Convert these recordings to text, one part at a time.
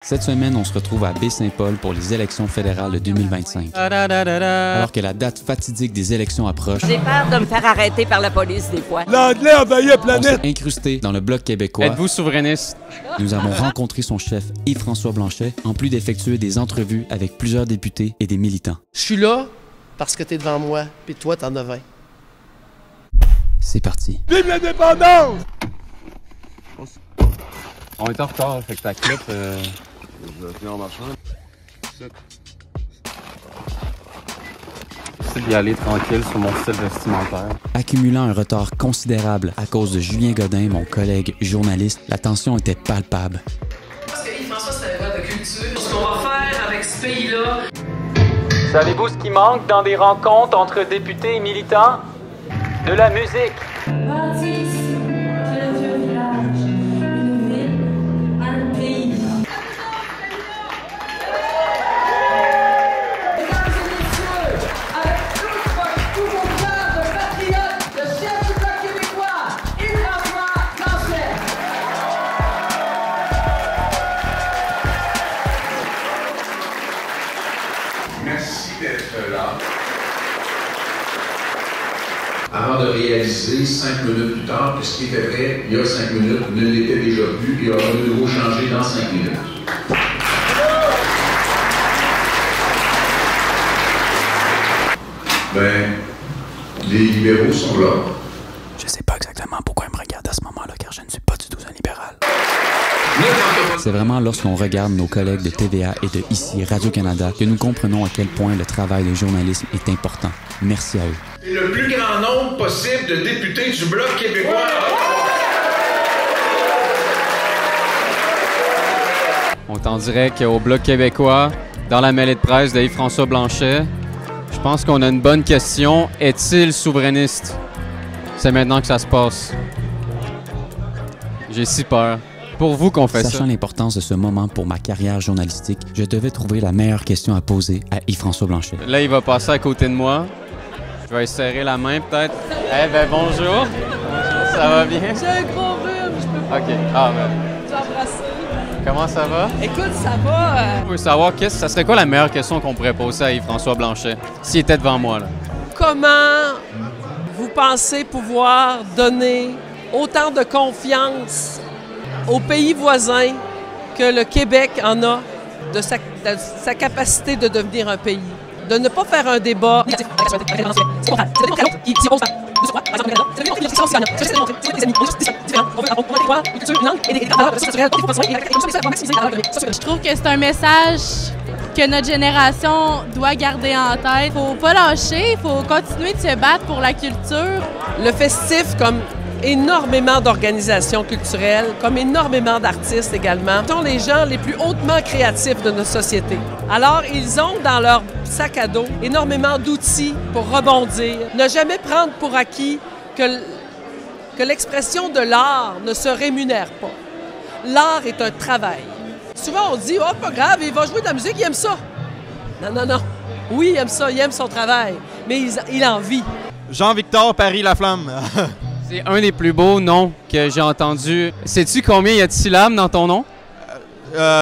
Cette semaine, on se retrouve à Baie-Saint-Paul pour les élections fédérales de 2025. Alors que la date fatidique des élections approche, j'ai peur de me faire arrêter par la police des fois. L'anglais envahit la on planète! s'est incrusté dans le Bloc québécois. Êtes-vous souverainiste? Nous avons rencontré son chef, Yves-François Blanchet, en plus d'effectuer des entrevues avec plusieurs députés et des militants. Je suis là parce que t'es devant moi, puis toi, t'en as 20. C'est parti. Vive l'indépendance! On est en retard, fait que ta clip... Je vais venir en marchant. J'essaie d'y aller tranquille sur mon style vestimentaire. Accumulant un retard considérable à cause de Julien Godin, mon collègue journaliste, la tension était palpable. Parce que Yves-François, c'est un gars de culture. Ce qu'on va faire avec ce pays-là... Savez-vous ce qui manque dans des rencontres entre députés et militants? De la musique. Merci d'être là. Avant de réaliser 5 minutes plus tard que ce qui était vrai il y a 5 minutes ne l'était déjà plus et aura de nouveau changé dans 5 minutes. Ben, les libéraux sont là. Je sais pas exactement pourquoi il me regarde à ce moment-là, car je ne suis pas du tout un libéral. C'est vraiment lorsqu'on regarde nos collègues de TVA et de ici Radio-Canada que nous comprenons à quel point le travail de journalisme est important. Merci à eux. Et le plus grand nombre possible de députés du Bloc québécois. On est en direct au Bloc québécois, dans la mêlée de presse de Yves-François Blanchet. Je pense qu'on a une bonne question. Est-il souverainiste? C'est maintenant que ça se passe. J'ai si peur. Pour vous qu'on fait ça. Sachant l'importance de ce moment pour ma carrière journalistique, je devais trouver la meilleure question à poser à Yves-François Blanchet. Là, il va passer à côté de moi. Je vais lui serrer la main, peut-être. Eh ben, bonjour. Ça va bien? J'ai un gros rhume, je peux pas OK. Ah, ben. t'embrasser. Comment ça va? Écoute, ça va. Je veux savoir, ça serait quoi la meilleure question qu'on pourrait poser à Yves-François Blanchet, s'il était devant moi, là? Comment vous pensez pouvoir donner autant de confiance aux pays voisins que le Québec en a de sa capacité de devenir un pays? De ne pas faire un débat. Je trouve que c'est un message que notre génération doit garder en tête. Faut pas lâcher, faut continuer de se battre pour la culture. Le festif, comme énormément d'organisations culturelles, comme énormément d'artistes également, sont les gens les plus hautement créatifs de notre société. Alors, ils ont dans leur sac à dos énormément d'outils pour rebondir. Ne jamais prendre pour acquis que l'expression de l'art ne se rémunère pas. L'art est un travail. Souvent, on dit « Oh, pas grave, il va jouer de la musique, il aime ça. » Non, non, non. Oui, il aime ça, il aime son travail, mais il en vit. Jean-Victor Paris-Laflamme. C'est un des plus beaux noms que j'ai entendu. Sais-tu combien il y a de syllabes dans ton nom?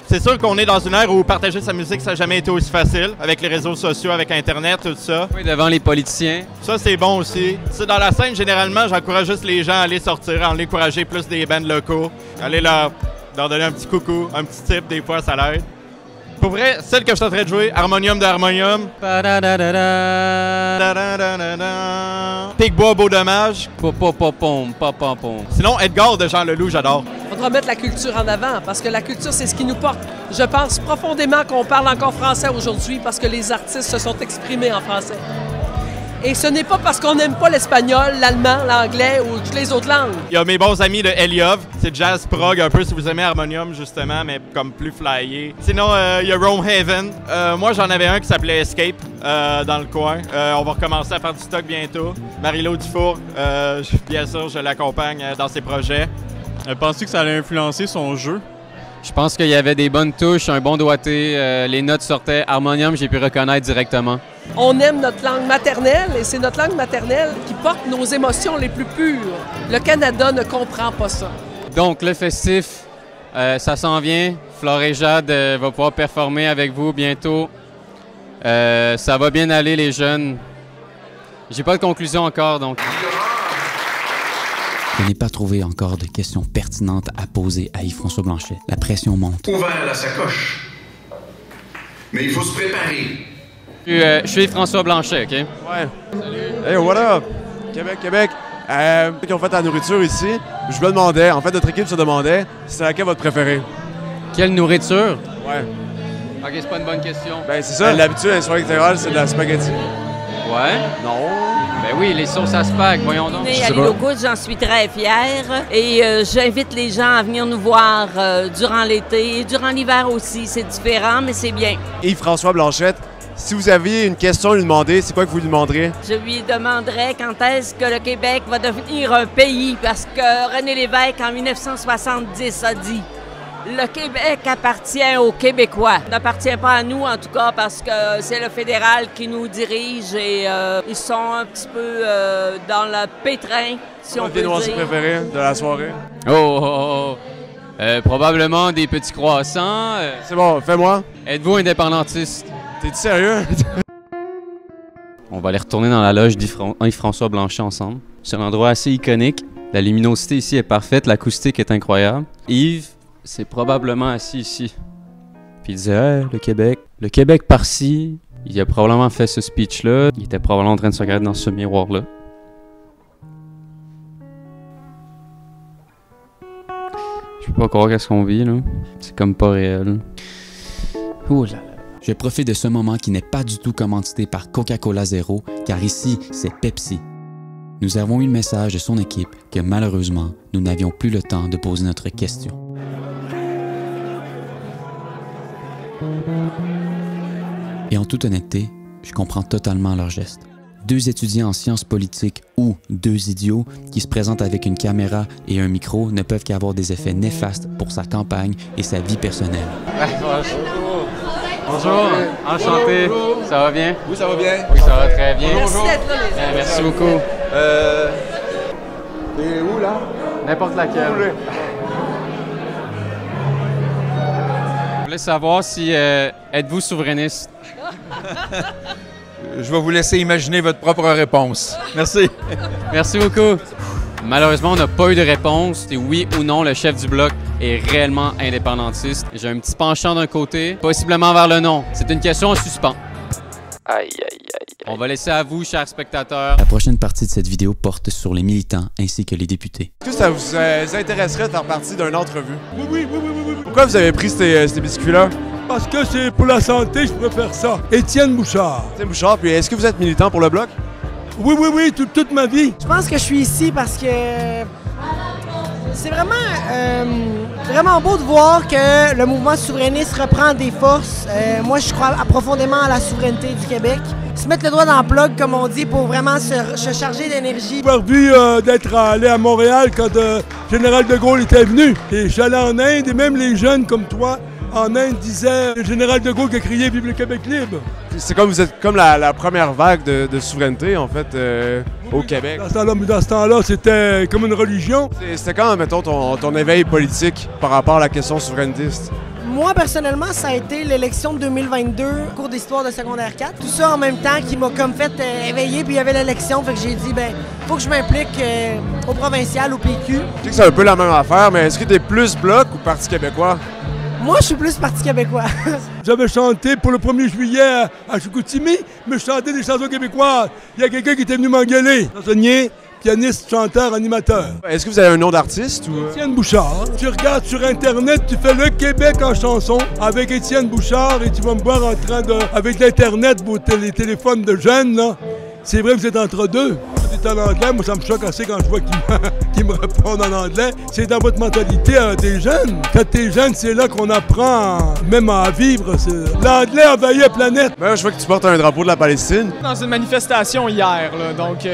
C'est sûr qu'on est dans une ère où partager sa musique, ça n'a jamais été aussi facile, avec les réseaux sociaux, avec Internet, tout ça. Oui, devant les politiciens. Ça, c'est bon aussi. Tu sais, dans la scène, généralement, j'encourage juste les gens à aller sortir, à en encourager plus des bands locaux. Aller leur donner un petit coucou, un petit tip, des fois, ça l'aide. Pour vrai, celle que je suis en train de jouer, Harmonium de Harmonium. Picbois, Beau Dommage. Sinon, Edgar de Jean Leloup, j'adore. Il faudra mettre la culture en avant, parce que la culture, c'est ce qui nous porte. Je pense profondément qu'on parle encore français aujourd'hui parce que les artistes se sont exprimés en français. Et ce n'est pas parce qu'on n'aime pas l'espagnol, l'allemand, l'anglais ou toutes les autres langues. Il y a mes bons amis de Eliov, c'est jazz prog un peu si vous aimez Harmonium justement, mais comme plus flyé. Sinon, il y a Rome Haven. Moi, j'en avais un qui s'appelait Escape dans le coin. On va recommencer à faire du stock bientôt. Marie-Laure Dufour, bien sûr, je l'accompagne dans ses projets. Penses-tu que ça allait influencer son jeu? Je pense qu'il y avait des bonnes touches, un bon doigté, les notes sortaient. Harmonium, j'ai pu reconnaître directement. On aime notre langue maternelle et c'est notre langue maternelle qui porte nos émotions les plus pures. Le Canada ne comprend pas ça. Donc, le festif, ça s'en vient. Flore et Jade va pouvoir performer avec vous bientôt. Ça va bien aller, les jeunes. J'ai pas de conclusion encore, donc. Je n'ai pas trouvé encore de questions pertinentes à poser à Yves-François Blanchet. La pression monte. Ouvert la sacoche. Mais il faut se préparer. Je suis Yves-François Blanchet, OK? Ouais. Salut. Hey, what up? Québec. Qui ont fait la nourriture ici. Je me demandais, en fait, notre équipe se demandait, c'est laquelle votre préférée? Quelle nourriture? Ouais. OK, c'est pas une bonne question. Ben, c'est ça. L'habitude, la soirée électorale, c'est de la spaghetti. Ouais? Non. Ben oui, les sauces à spag, voyons donc. À l'île aux Gouttes, j'en suis très fière et j'invite les gens à venir nous voir durant l'été et durant l'hiver aussi. C'est différent, mais c'est bien. Yves-François Blanchet, si vous aviez une question à lui demander, c'est quoi que vous lui demanderiez? Je lui demanderais quand est-ce que le Québec va devenir un pays parce que René Lévesque, en 1970, a dit « Le Québec appartient aux Québécois. » Il n'appartient pas à nous, en tout cas, parce que c'est le fédéral qui nous dirige et ils sont un petit peu dans le pétrin, si on peut dire. Votre préféré de la soirée? Probablement des petits croissants. C'est bon, fais-moi. Êtes-vous indépendantiste? T'es sérieux? On va aller retourner dans la loge d'Yves-François Blanchet ensemble. C'est un endroit assez iconique. La luminosité ici est parfaite, l'acoustique est incroyable. Yves s'est probablement assis ici. Puis il disait hey, le Québec par-ci. Il a probablement fait ce speech-là. Il était probablement en train de se regarder dans ce miroir-là. Je peux pas croire qu'est-ce qu'on vit, là. C'est comme pas réel. Ouh là là. Je profite de ce moment qui n'est pas du tout commandité par Coca-Cola Zero, car ici, c'est Pepsi. Nous avons eu le message de son équipe que malheureusement, nous n'avions plus le temps de poser notre question. Et en toute honnêteté, je comprends totalement leur geste. Deux étudiants en sciences politiques ou deux idiots qui se présentent avec une caméra et un micro ne peuvent qu'avoir des effets néfastes pour sa campagne et sa vie personnelle. Bonjour, enchanté. Bonjour. Ça va bien? Oui, ça va bien. Oui, ça va très bien. Merci d'être là, les amis. Merci beaucoup. T'es où, là? N'importe laquelle. Je voulais savoir si êtes-vous souverainiste? Je vais vous laisser imaginer votre propre réponse. Merci. Merci beaucoup. Malheureusement, on n'a pas eu de réponse. Et oui ou non, le chef du Bloc est réellement indépendantiste. J'ai un petit penchant d'un côté, possiblement vers le non. C'est une question en suspens. Aïe. On va laisser à vous, chers spectateurs. La prochaine partie de cette vidéo porte sur les militants ainsi que les députés. Est-ce que ça vous intéresserait de faire partie d'une entrevue? Oui. Pourquoi vous avez pris ces biscuits-là? Parce que c'est pour la santé, je préfère ça. Étienne Bouchard. Étienne Bouchard, puis est-ce que vous êtes militant pour le Bloc? Oui, toute ma vie. Je pense que je suis ici parce que c'est vraiment beau de voir que le mouvement souverainiste reprend des forces. Moi, je crois profondément à la souveraineté du Québec. Se mettre le doigt dans le plug, comme on dit, pour vraiment se charger d'énergie. J'ai envie d'être allé à Montréal quand le général de Gaulle était venu. Et je suis allé en Inde, et même les jeunes comme toi, en Inde, disaient le général de Gaulle qui a crié « Vive le Québec libre ». C'est comme vous êtes comme la première vague de souveraineté, en fait, au Québec. Dans ce temps-là, c'était comme une religion. C'était quand, mettons, ton éveil politique par rapport à la question souverainiste? Moi, personnellement, ça a été l'élection de 2022, cours d'histoire de secondaire 4. Tout ça en même temps qui m'a comme fait éveiller, puis il y avait l'élection, fait que j'ai dit, faut que je m'implique au provincial, au PQ. Je sais que c'est un peu la même affaire, mais est-ce que t'es plus Bloc ou Parti québécois? Moi, je suis plus Parti québécois. J'avais chanté pour le 1er juillet à Chicoutimi, mais je chantais des chansons québécoises. Il y a quelqu'un qui était venu m'engueuler. Chansonnier, pianiste, chanteur, animateur. Est-ce que vous avez un nom d'artiste ou... Étienne Bouchard. Tu regardes sur Internet, tu fais le Québec en chanson avec Étienne Bouchard et tu vas me voir en train de... Avec l'Internet, les téléphones de jeunes, là. C'est vrai que vous êtes entre deux. Vous êtes en anglais, moi ça me choque assez quand je vois qu'ils me répondent en anglais. C'est dans votre mentalité des jeunes. Quand t'es jeune, c'est là qu'on apprend même à vivre. L'anglais envahit la planète. Je vois que tu portes un drapeau de la Palestine. Dans une manifestation hier, là. Donc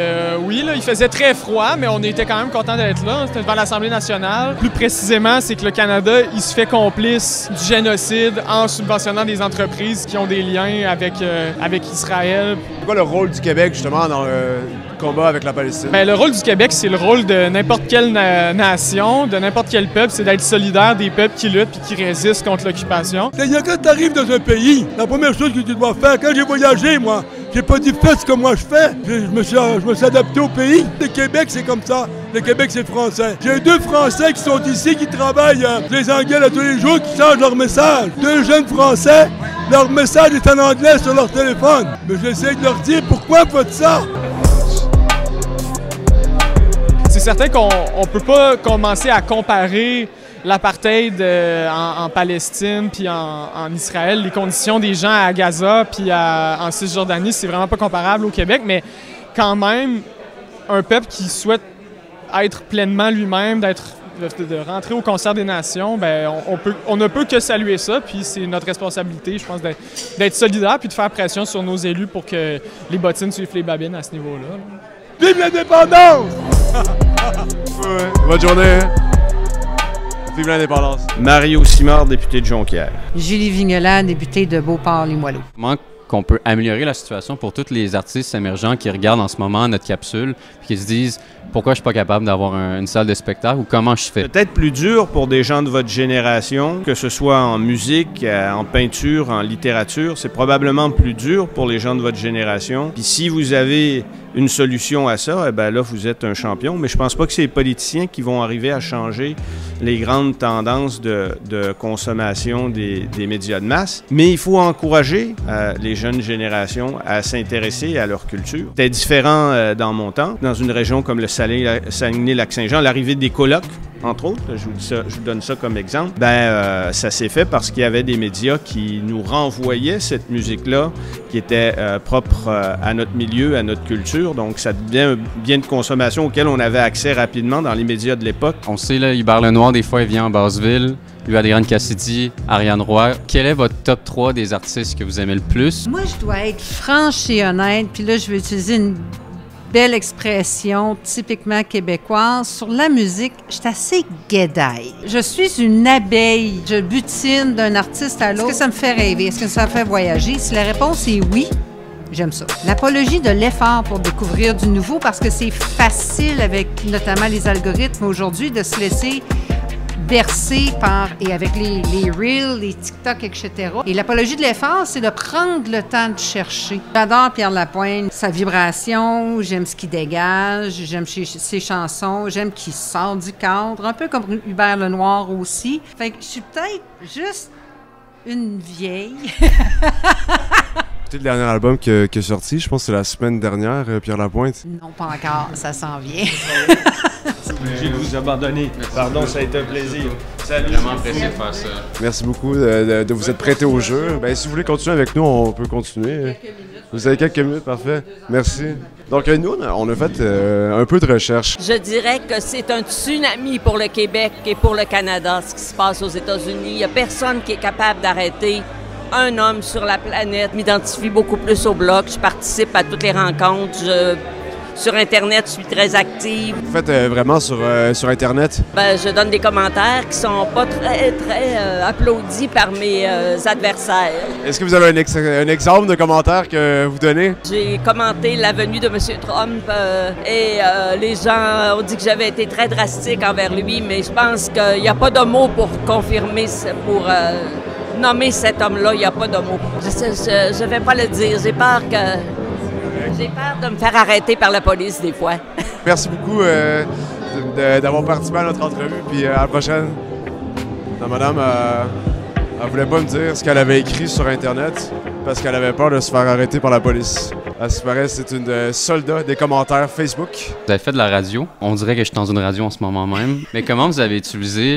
oui, là, il faisait très froid, mais on était quand même contents d'être là. C'était devant l'Assemblée nationale. Plus précisément, c'est que le Canada, il se fait complice du génocide en subventionnant des entreprises qui ont des liens avec Israël. C'est quoi le rôle du Québec, justement, dans le combat avec la Palestine? Le rôle du Québec, c'est le rôle de n'importe n'importe quelle nation, de n'importe quel peuple, c'est d'être solidaire des peuples qui luttent et qui résistent contre l'occupation. Quand tu arrives dans un pays, la première chose que tu dois faire, quand j'ai voyagé, moi, j'ai pas dit faites ce que moi je fais. Je me suis adapté au pays. Le Québec, c'est comme ça. Le Québec, c'est français. J'ai 2 Français qui sont ici, qui travaillent. Je les engueule à tous les jours, qui changent leur message. 2 jeunes Français, leur message est en anglais sur leur téléphone. Mais j'essaie de leur dire pourquoi vous faites ça. C'est certain qu'on ne peut pas commencer à comparer l'apartheid en Palestine puis en Israël. Les conditions des gens à Gaza puis en Cisjordanie, c'est vraiment pas comparable au Québec, mais quand même, un peuple qui souhaite être pleinement lui-même, de rentrer au concert des nations, ben on ne peut que saluer ça, puis c'est notre responsabilité, je pense, d'être solidaire puis de faire pression sur nos élus pour que les bottines suivent les babines à ce niveau-là. Vive l'indépendance! Bonne journée! Vive l'indépendance! Mario Simard, député de Jonquière. Julie Vignola, députée de Beauport-Limoilou. Comment qu'on peut améliorer la situation pour tous les artistes émergents qui regardent en ce moment notre capsule et qui se disent pourquoi je suis pas capable d'avoir une salle de spectacle ou comment je fais? Peut-être plus dur pour des gens de votre génération, que ce soit en musique, en peinture, en littérature. C'est probablement plus dur pour les gens de votre génération. Puis si vous avez une solution à ça, eh bien là, vous êtes un champion. Mais je pense pas que c'est les politiciens qui vont arriver à changer les grandes tendances de consommation des médias de masse. Mais il faut encourager les jeunes générations à s'intéresser à leur culture. C'était différent dans mon temps. Dans une région comme le Saguenay-Lac-Saint-Jean, l'arrivée des colocs, entre autres, je vous donne ça comme exemple, ça s'est fait parce qu'il y avait des médias qui nous renvoyaient cette musique-là qui était propre à notre milieu, à notre culture. Donc, ça devient un bien de consommation auquel on avait accès rapidement dans les médias de l'époque. On sait, là, Hubert Lenoir, des fois, il vient en Basseville. Lui, Adrienne Cassidy, Ariane Roy. Quel est votre top 3 des artistes que vous aimez le plus? Moi, je dois être franche et honnête, puis là, je vais utiliser une belle expression typiquement québécoise. Sur la musique, je suis assez guédaille. Je suis une abeille. Je butine d'un artiste à l'autre. Est-ce que ça me fait rêver? Est-ce que ça me fait voyager? Si la réponse est oui, j'aime ça. L'apologie de l'effort pour découvrir du nouveau, parce que c'est facile avec notamment les algorithmes aujourd'hui de se laisser bercé par, et avec les Reels, les TikTok, etc. Et l'apologie de l'effort, c'est de prendre le temps de chercher. J'adore Pierre Lapointe, sa vibration, j'aime ce qu'il dégage, j'aime ses chansons, j'aime qu'il sort du cadre, un peu comme Hubert Lenoir aussi. Fait que je suis peut-être juste une vieille. Le dernier album qui est sorti, je pense que c'est la semaine dernière, Pierre Lapointe. Non, pas encore, ça s'en vient. J'ai de vous abandonner. Pardon, ça a été un plaisir. Salut. Vraiment apprécié de faire ça. Merci beaucoup de vous être prêté au jeu. Ben, si vous voulez continuer avec nous, on peut continuer. Vous avez quelques minutes, parfait. Merci. Donc, nous, on a fait un peu de recherche. Je dirais que c'est un tsunami pour le Québec et pour le Canada, ce qui se passe aux États-Unis. Il n'y a personne qui est capable d'arrêter un homme sur la planète. Je m'identifie beaucoup plus au Bloc. Je participe à toutes les rencontres. Sur Internet, je suis très active. Vous faites vraiment sur Internet? Je donne des commentaires qui sont pas très applaudis par mes adversaires. Est-ce que vous avez un exemple de commentaire que vous donnez? J'ai commenté la venue de M. Trump et les gens ont dit que j'avais été très drastique envers lui, mais je pense qu'il n'y a pas de mots pour confirmer, pour nommer cet homme-là, il n'y a pas de mots. Je ne vais pas le dire, j'ai peur de me faire arrêter par la police des fois. Merci beaucoup d'avoir participé à notre entrevue, puis à la prochaine. Non, madame, elle voulait pas me dire ce qu'elle avait écrit sur Internet parce qu'elle avait peur de se faire arrêter par la police. À ce qui paraît, c'est une soldat des commentaires Facebook. Vous avez fait de la radio. On dirait que je suis dans une radio en ce moment même. Mais comment vous avez utilisé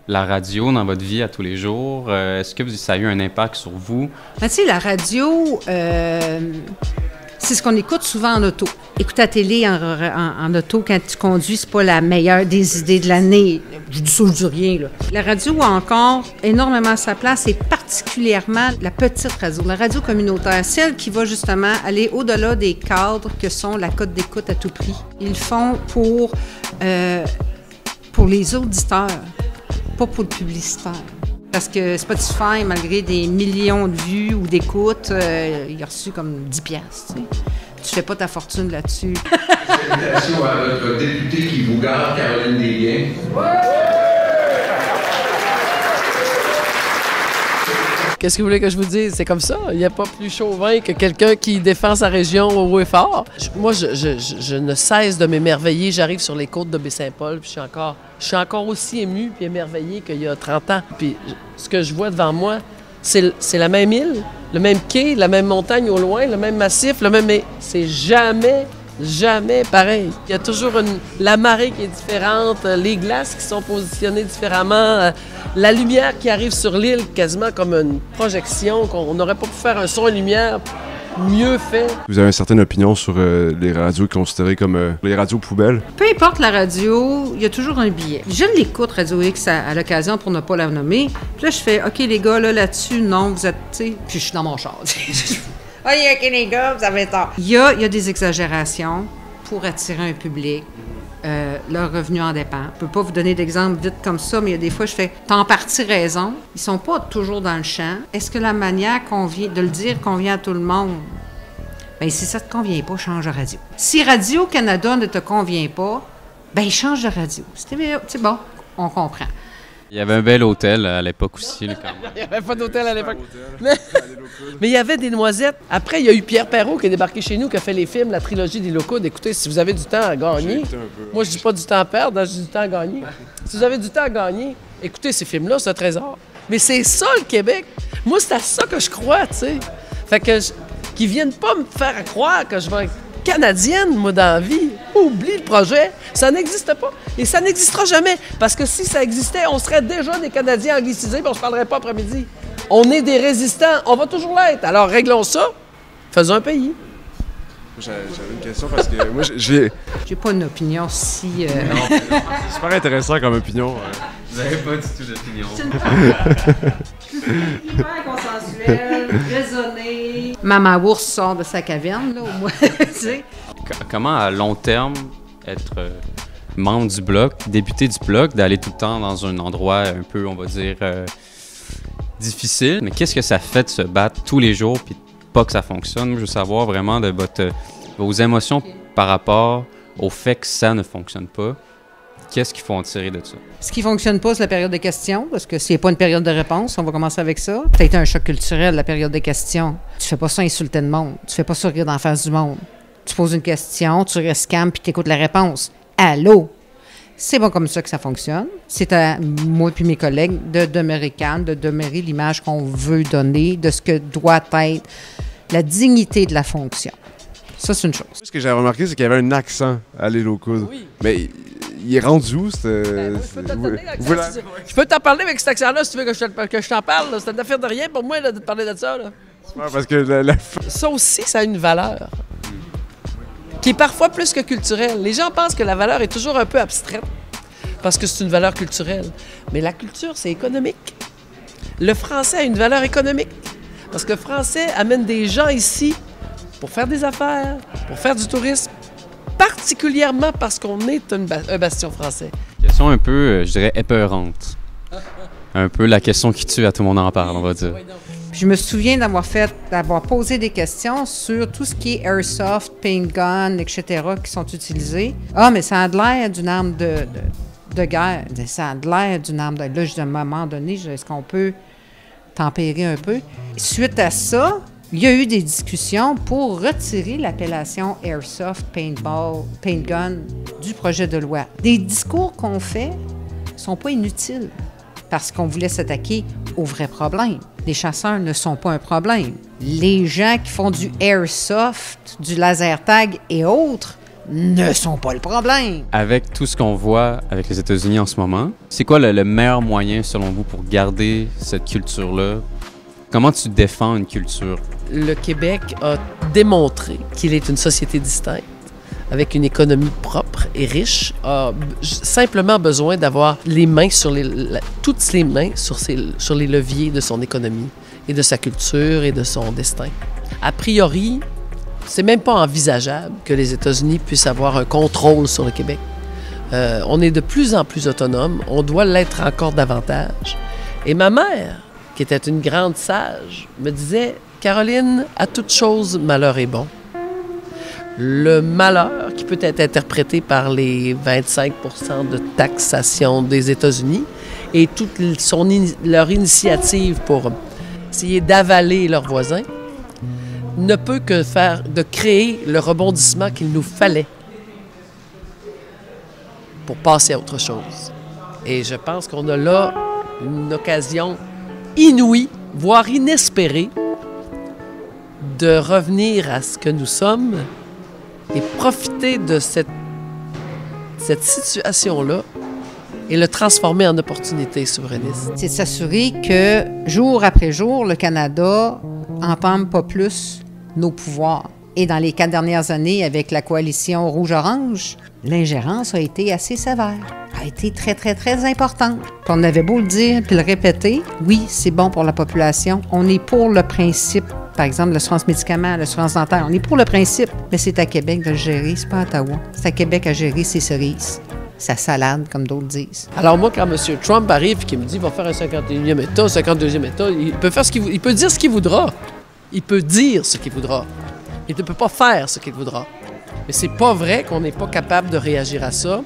la radio dans votre vie à tous les jours? Est-ce que ça a eu un impact sur vous? Tu sais, la radio, c'est ce qu'on écoute souvent en auto. Écouter la télé en auto quand tu conduis, c'est pas la meilleure des idées de l'année. Je dis ça, je dis rien, là. La radio a encore énormément sa place, et particulièrement la petite radio, la radio communautaire, celle qui va justement aller au-delà des cadres que sont la cote d'écoute à tout prix. Ils le font pour les auditeurs, pas pour le publicitaire. Parce que Spotify, malgré des millions de vues ou d'écoutes, il a reçu comme 10$. Tu sais. tu fais pas ta fortune là-dessus. Salutations à notre députée qui vous garde, Caroline Desbiens. Qu'est-ce que vous voulez que je vous dise? C'est comme ça. Il n'y a pas plus chauvin que quelqu'un qui défend sa région au haut et fort. Moi, je ne cesse de m'émerveiller. J'arrive sur les côtes de Baie-Saint-Paul, puis je suis encore aussi ému puis émerveillé qu'il y a 30 ans. Puis ce que je vois devant moi, c'est la même île, le même quai, la même montagne au loin, le même massif, mais c'est jamais pareil. Il y a toujours la marée qui est différente, les glaces qui sont positionnées différemment, la lumière qui arrive sur l'île quasiment comme une projection, qu'on n'aurait pas pu faire un son et lumière mieux fait. Vous avez une certaine opinion sur les radios considérées comme les radios poubelles? Peu importe la radio, il y a toujours un billet. Je l'écoute, Radio X, à l'occasion pour ne pas la nommer. Puis là, je fais, OK, les gars, là-dessus, non, vous êtes, tu sais, puis je suis dans mon char. OK, les gars, vous avez tort. Il y a des exagérations pour attirer un public. Leur revenu en dépend. Je ne peux pas vous donner d'exemple vite comme ça, mais il y a des fois, je fais « t'as en partie raison ». Ils sont pas toujours dans le champ. Est-ce que la manière de le dire convient à tout le monde? Bien, si ça ne te convient pas, change de radio. Si Radio-Canada ne te convient pas, bien, change de radio. C'est bon, on comprend. Il y avait un bel hôtel à l'époque aussi. Là, quand même. Il n'y avait pas d'hôtel à l'époque. Mais il y avait des noisettes. Après, il y a eu Pierre Perrault qui est débarqué chez nous, qui a fait les films, la trilogie des locaux. Écoutez, si vous avez du temps à gagner, moi je dis pas du temps à perdre, je dis du temps à gagner. Si vous avez du temps à gagner, écoutez ces films-là, c'est un trésor. Mais c'est ça le Québec. Moi, c'est à ça que je crois, tu sais. Fait que qu'ils viennent pas me faire croire que je vais être canadienne, moi, dans la vie. Oublie le projet. Ça n'existe pas. Et ça n'existera jamais. Parce que si ça existait, on serait déjà des Canadiens anglicisés et on ne se parlerait pas après-midi. On est des résistants. On va toujours l'être. Alors, réglons ça. Faisons un pays. J'avais une question parce que moi, j'ai pas une opinion si... Non, c'est super intéressant comme opinion. Vous n'avez pas du tout d'opinion. Hyper consensuel, raisonné. Maman Ours sort de sa caverne, là, au moins, tu sais. Comment, à long terme, être membre du Bloc, député du Bloc, d'aller tout le temps dans un endroit un peu, on va dire, difficile, mais qu'est-ce que ça fait de se battre tous les jours puis pas que ça fonctionne? Moi, je veux savoir vraiment de vos émotions par rapport au fait que ça ne fonctionne pas. Qu'est-ce qu'il faut en tirer de ça? Ce qui ne fonctionne pas, c'est la période des questions, parce que s'il n'y a pas une période de réponse, on va commencer avec ça. Ça a été un choc culturel, la période des questions. Tu fais pas ça insulter le monde. Tu fais pas ça rire d'en face du monde. Tu poses une question, tu restes calme, puis tu écoutes la réponse. Allô? C'est pas comme ça que ça fonctionne. C'est à moi et mes collègues de demeurer calme, de demeurer l'image qu'on veut donner, de ce que doit être la dignité de la fonction. Ça, c'est une chose. Ce que j'ai remarqué, c'est qu'il y avait un accent à l'île aux coudes. Oui. Mais il est rendu où? Je peux t'en parler avec cet accent-là si tu veux que je t'en parle. C'est une affaire de rien pour moi là, de te parler de ça. Là. Ouais, parce que ça aussi, ça a une valeur qui est parfois plus que culturelle. Les gens pensent que la valeur est toujours un peu abstraite parce que c'est une valeur culturelle. Mais la culture, c'est économique. Le français a une valeur économique parce que le français amène des gens ici pour faire des affaires, pour faire du tourisme, particulièrement parce qu'on est un bastion français. Question un peu, je dirais, épeurante. Un peu la question qui tue, à tout le monde en parle, on va dire. Je me souviens d'avoir posé des questions sur tout ce qui est airsoft, paint gun, etc., qui sont utilisés. Ah, mais ça a de l'air d'une arme de guerre. Ça a de l'air d'une arme de guerre. Là, à un moment donné, est-ce qu'on peut tempérer un peu? Suite à ça, il y a eu des discussions pour retirer l'appellation airsoft, paintball, paint gun du projet de loi. Des discours qu'on fait ne sont pas inutiles parce qu'on voulait s'attaquer aux vrais problèmes. Les chasseurs ne sont pas un problème. Les gens qui font du airsoft, du laser tag et autres ne sont pas le problème. Avec tout ce qu'on voit avec les États-Unis en ce moment, c'est quoi le meilleur moyen, selon vous, pour garder cette culture-là? Comment tu défends une culture? Le Québec a démontré qu'il est une société distincte, avec une économie propre et riche, a simplement besoin d'avoir les mains toutes les mains sur les leviers de son économie et de sa culture et de son destin. A priori, c'est même pas envisageable que les États-Unis puissent avoir un contrôle sur le Québec. On est de plus en plus autonome, on doit l'être encore davantage. Et ma mère, qui était une grande sage, me disait « Caroline, à toute chose, malheur est bon ». le malheur qui peut être interprété par les 25 % de taxation des États-Unis et toute leur initiative pour essayer d'avaler leurs voisins ne peut que faire de créer le rebondissement qu'il nous fallait pour passer à autre chose. Et je pense qu'on a là une occasion inouïe, voire inespérée, de revenir à ce que nous sommes et profiter de cette situation-là et le transformer en opportunité souverainiste. C'est de s'assurer que, jour après jour, le Canada entame pas plus nos pouvoirs. Et dans les 4 dernières années, avec la coalition rouge-orange, l'ingérence a été assez sévère, a été très, très, très importante. Puis on avait beau le dire puis le répéter, oui, c'est bon pour la population. On est pour le principe, par exemple, l'assurance médicaments, l'assurance dentaire. On est pour le principe, mais c'est à Québec de le gérer, c'est pas à Ottawa. C'est à Québec à gérer ses cerises, sa salade, comme d'autres disent. Alors moi, quand M. Trump arrive et qu'il me dit qu'il va faire un 51e État, un 52e État, il peut faire il peut dire ce qu'il voudra. Il peut dire ce qu'il voudra. Il ne peut pas faire ce qu'il voudra. Mais c'est pas vrai qu'on n'est pas capable de réagir à ça.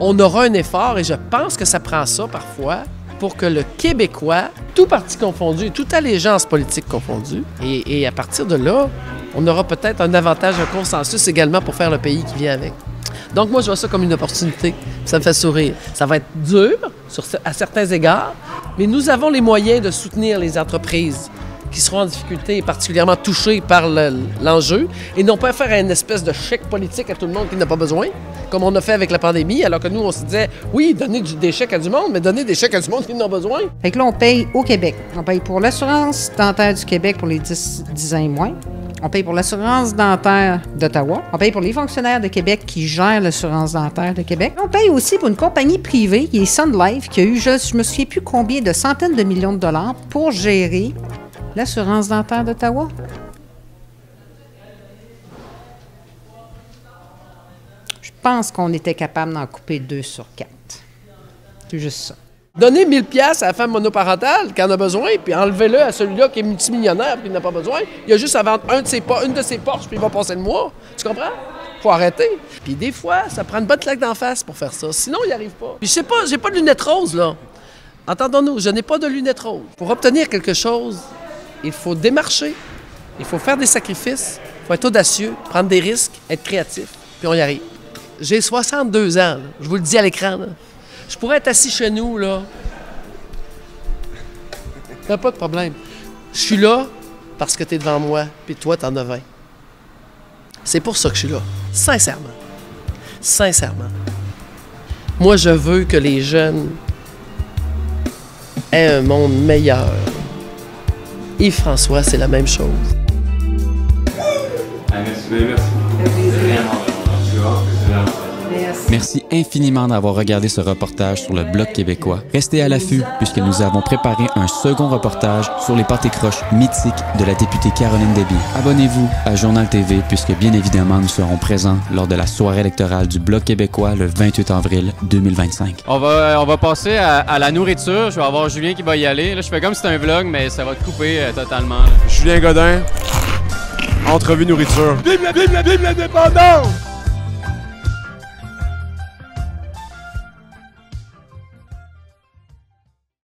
On aura un effort, et je pense que ça prend ça parfois, pour que le Québécois, tout parti confondu, toute allégeance politique confondue, et à partir de là, on aura peut-être un avantage, un consensus également pour faire le pays qui vient avec. Donc moi, je vois ça comme une opportunité. Ça me fait sourire. Ça va être dur à certains égards, mais nous avons les moyens de soutenir les entreprises qui seront en difficulté et particulièrement touchés par l'enjeu, et non pas faire une espèce de chèque politique à tout le monde qui n'a pas besoin, comme on a fait avec la pandémie, alors que nous, on se disait, oui, donnez des chèques à du monde, mais donnez des chèques à du monde qui en a besoin. Fait que là, on paye au Québec. On paye pour l'assurance dentaire du Québec pour les 10 ans et moins. On paye pour l'assurance dentaire d'Ottawa. On paye pour les fonctionnaires de Québec qui gèrent l'assurance dentaire de Québec. On paye aussi pour une compagnie privée qui est Sun Life, qui a eu, je me souviens plus combien de centaines de millions de dollars pour gérer l'assurance dentaire d'Ottawa. Je pense qu'on était capable d'en couper 2 sur 4. C'est juste ça. Donnez 1000 $ à la femme monoparentale qui en a besoin, puis enlevez-le à celui-là qui est multimillionnaire et qui n'a pas besoin. Il a juste à vendre une de ses Porsche, puis il va passer le mois. Tu comprends? Faut arrêter. Puis des fois, ça prend une bonne claque d'en face pour faire ça. Sinon, il n'y arrive pas. Puis je sais pas, j'ai pas de lunettes roses, là. Entendons-nous, je n'ai pas de lunettes roses. Pour obtenir quelque chose, il faut démarcher, il faut faire des sacrifices, il faut être audacieux, prendre des risques, être créatif, puis on y arrive. J'ai 62 ans, là. Je vous le dis à l'écran, là. Je pourrais être assis chez nous, là. T'as pas de problème. Je suis là parce que t'es devant moi, puis toi, t'en as 20. C'est pour ça que je suis là. Sincèrement. Sincèrement. Moi, je veux que les jeunes aient un monde meilleur. Yves-François, c'est la même chose. Merci infiniment d'avoir regardé ce reportage sur le Bloc québécois. Restez à l'affût puisque nous avons préparé un second reportage sur les pâtés croches mythiques de la députée Caroline Deby. Abonnez-vous à Journal TV puisque bien évidemment nous serons présents lors de la soirée électorale du Bloc québécois le 28 avril 2025. On va passer à la nourriture. Je vais avoir Julien qui va y aller. Là, je fais comme si c'était un vlog, mais ça va te couper totalement. Là. Julien Godin, entrevue nourriture. Vive l'indépendance!